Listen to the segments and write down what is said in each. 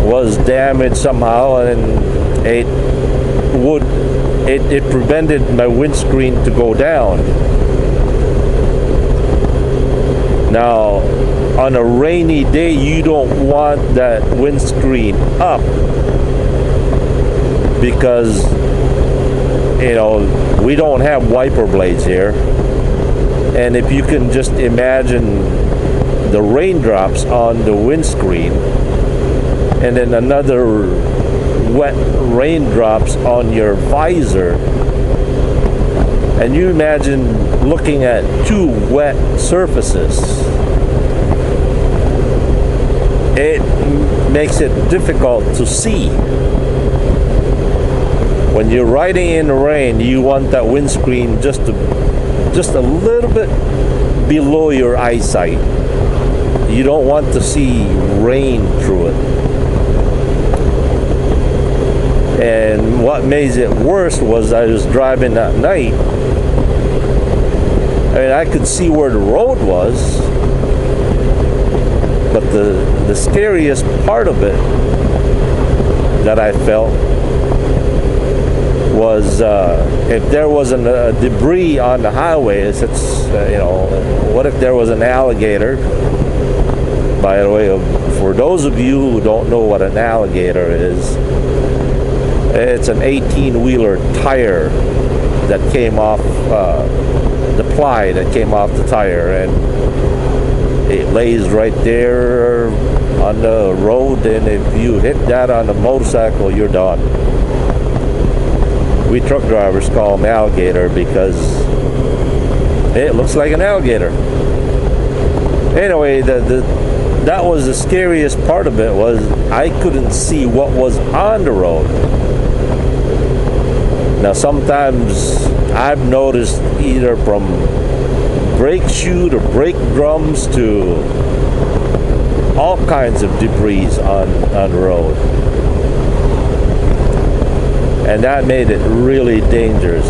was damaged somehow, and it prevented my windscreen to go down. Now, on a rainy day, you don't want that windscreen up, because we don't have wiper blades here. And if you can just imagine the raindrops on the windscreen, and then another wet raindrops on your visor, and you imagine looking at two wet surfaces, it makes it difficult to see. When you're riding in the rain, you want that windscreen just a little bit below your eyesight. You don't want to see rain through it. And what made it worse was I was driving at night. I mean, I could see where the road was, but the scariest part of it that I felt was if there was a debris on the highway. What if there was an alligator? By the way, for those of you who don't know what an alligator is, it's an 18-wheeler tire that came off, the ply that came off the tire, and it lays right there on the road, and if you hit that on a motorcycle, you're done. We truck drivers call them alligator because it looks like an alligator. Anyway, that was the scariest part of it, was I couldn't see what was on the road. Now, sometimes I've noticed, either from brake shoe to brake drums to all kinds of debris on the road, and that made it really dangerous.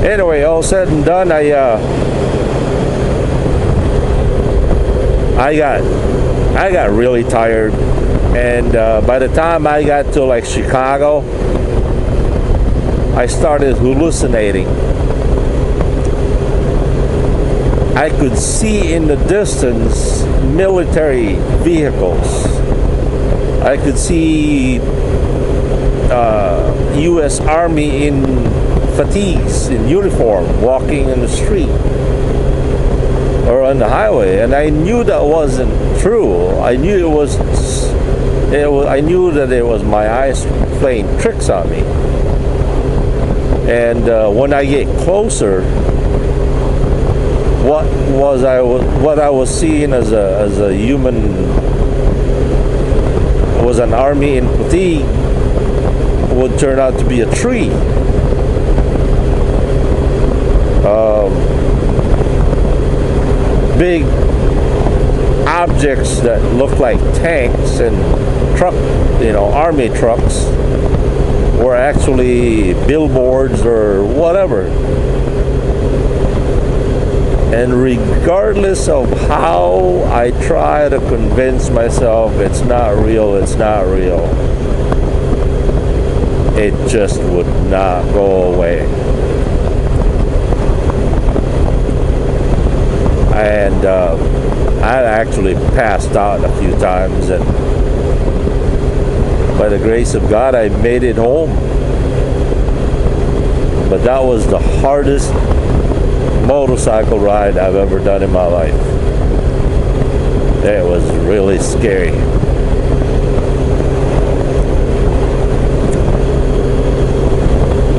Anyway, all said and done, I got really tired, and by the time I got to like Chicago, I started hallucinating. I could see in the distance military vehicles. I could see U.S. Army in fatigues, in uniform, walking in the street or on the highway, and I knew that wasn't true. I knew I knew that it was my eyes playing tricks on me. And when I get closer, what I was seeing as a human was an army in fatigue would turn out to be a tree. Big objects that look like tanks and army trucks were actually billboards or whatever. And regardless of how I try to convince myself it's not real, it just would not go away. And I actually passed out a few times, and by the grace of God, I made it home. But that was the hardest motorcycle ride I've ever done in my life. It was really scary.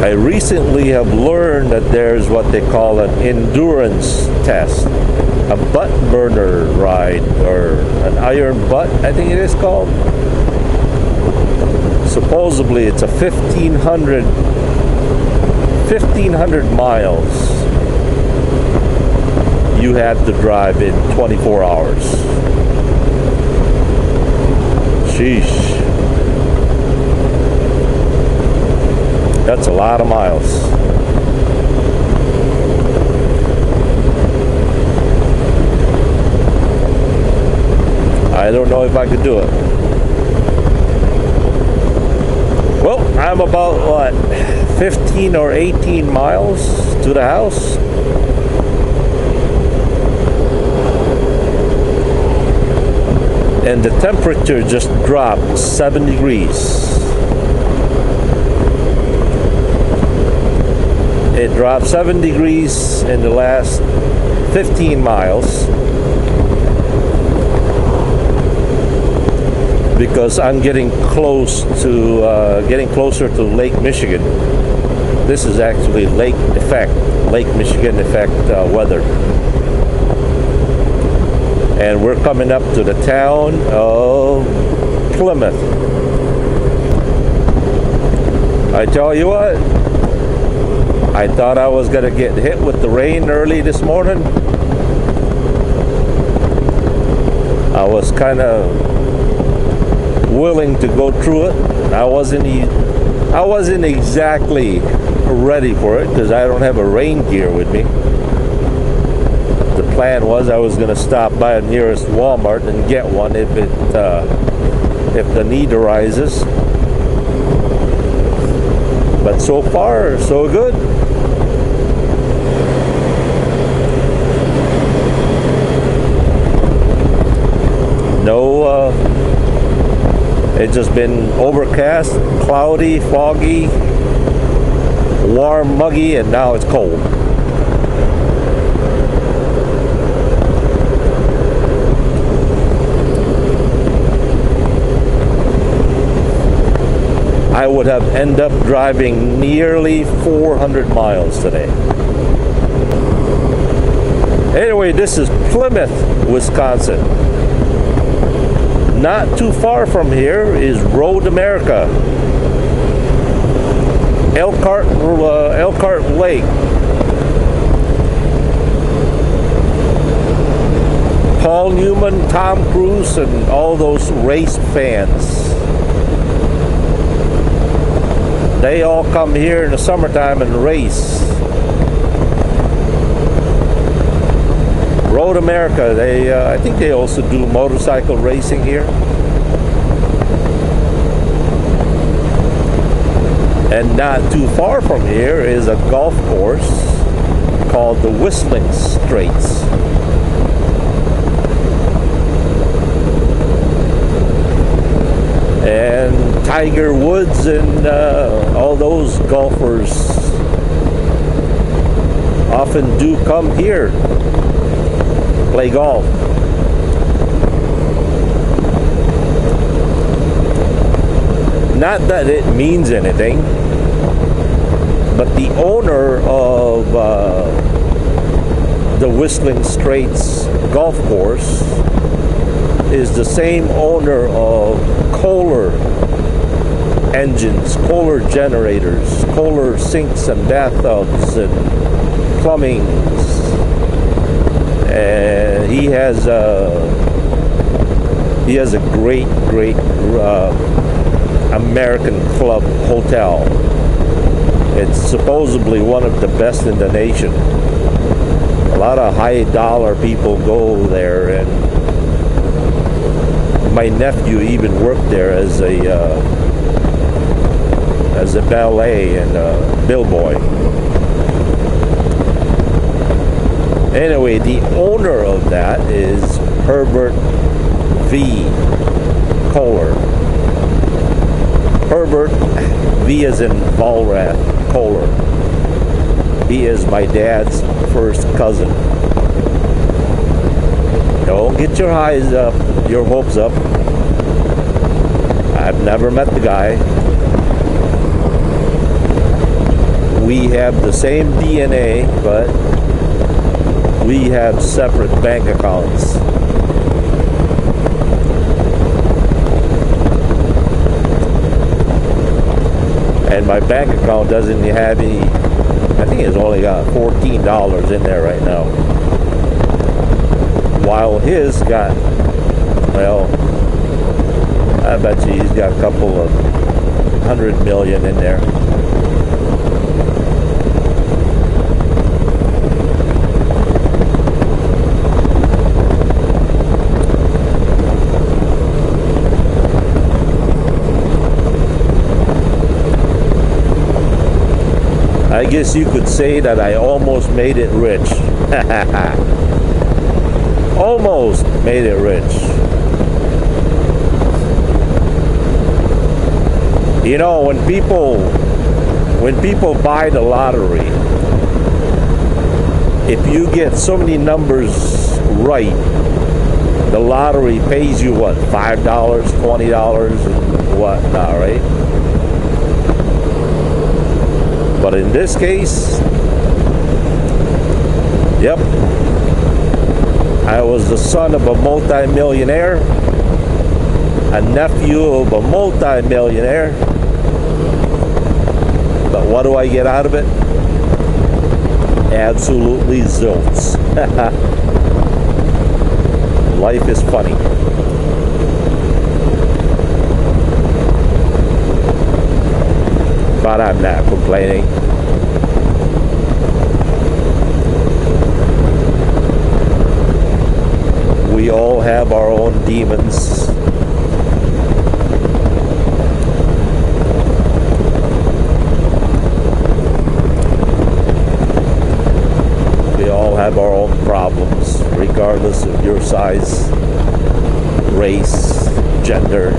I recently have learned that there's what they call an endurance test, a butt burner ride, or an iron butt, I think it is called. Supposedly it's a 1,500 miles you have to drive in 24 hours. Sheesh. That's a lot of miles. I don't know if I could do it. Well, I'm about, what, 15 or 18 miles to the house. And the temperature just dropped 7 degrees. It dropped 7 degrees in the last 15 miles. Because I'm getting closer to Lake Michigan. This is actually Lake Michigan effect weather. And we're coming up to the town of Plymouth. I tell you what, I thought I was gonna get hit with the rain early this morning. I was kind of willing to go through it. I wasn't exactly ready for it because I don't have a rain gear with me. The plan was I was going to stop by the nearest Walmart and get one if the need arises. But so far, so good. No, it's just been overcast, cloudy, foggy, warm, muggy, and now it's cold. I would have ended up driving nearly 400 miles today. Anyway, this is Plymouth, Wisconsin. Not too far from here is Road America, Elkhart Lake. Paul Newman, Tom Cruise, and all those race fans. They all come here in the summertime and race. Road America, I think they also do motorcycle racing here. And not too far from here is a golf course called the Whistling Straits. And Tiger Woods and all those golfers often do come here, play golf. Not that it means anything, but the owner of the Whistling Straits golf course is the same owner of Kohler engines, Kohler generators, Kohler sinks and bathtubs and plumbings. And he has a great American Club hotel. It's supposedly one of the best in the nation. A lot of high dollar people go there, and my nephew even worked there as a valet and a bellboy. Anyway, the owner of that is Herbert V. Kohler. Herbert V as in Volrath Kohler. He is my dad's first cousin. Don't get your highs up, your hopes up. I've never met the guy. We have the same DNA, but we have separate bank accounts. And my bank account doesn't have any, I think it's only got $14 in there right now. While his got, well, I bet you he's got a couple of 100 million in there. I guess you could say that I almost made it rich. Almost made it rich. You know, when people buy the lottery, if you get so many numbers right, the lottery pays you what, $5, $20, and whatnot, right? But in this case, yep, I was the son of a multi-millionaire, a nephew of a multi-millionaire. But what do I get out of it? Absolutely zilts. Life is funny. But I'm not complaining. We all have our own demons. We all have our own problems, regardless of your size, race, gender.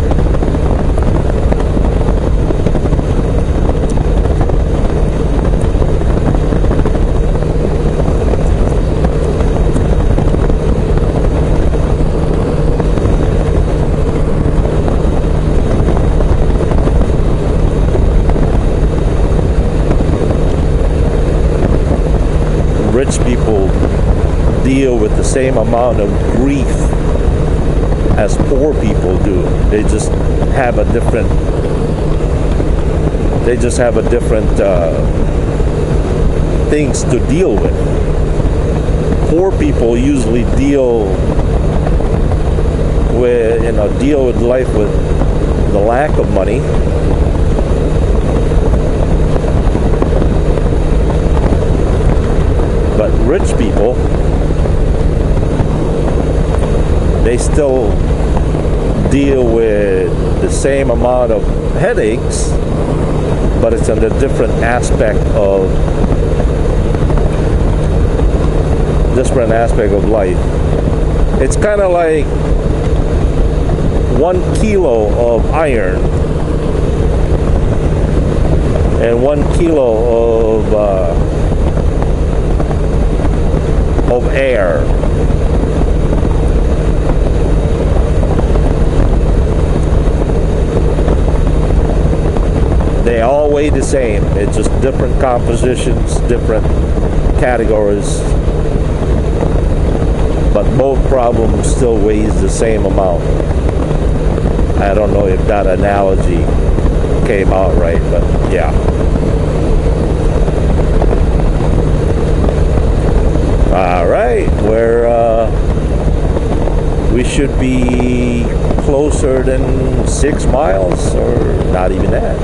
Rich people deal with the same amount of grief as poor people do. They just have a different things to deal with. Poor people usually deal with life with the lack of money. But rich people, they still deal with the same amount of headaches, but it's in a different aspect of life. It's kind of like 1 kilo of iron and 1 kilo of air. They all weigh the same. It's just different compositions, different categories, but both problems still weighs the same amount. I don't know if that analogy came out right, but yeah. All right, we should be closer than 6 miles, or not even that.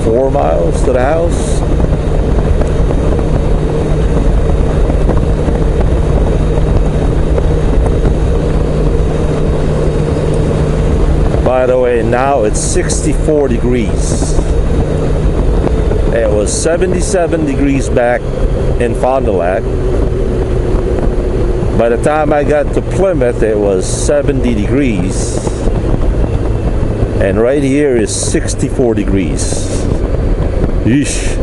4 miles to the house. By the way, now it's 64 degrees. It was 77 degrees back in Fond du Lac. By the time I got to Plymouth, it was 70 degrees. And right here is 64 degrees. Yeesh.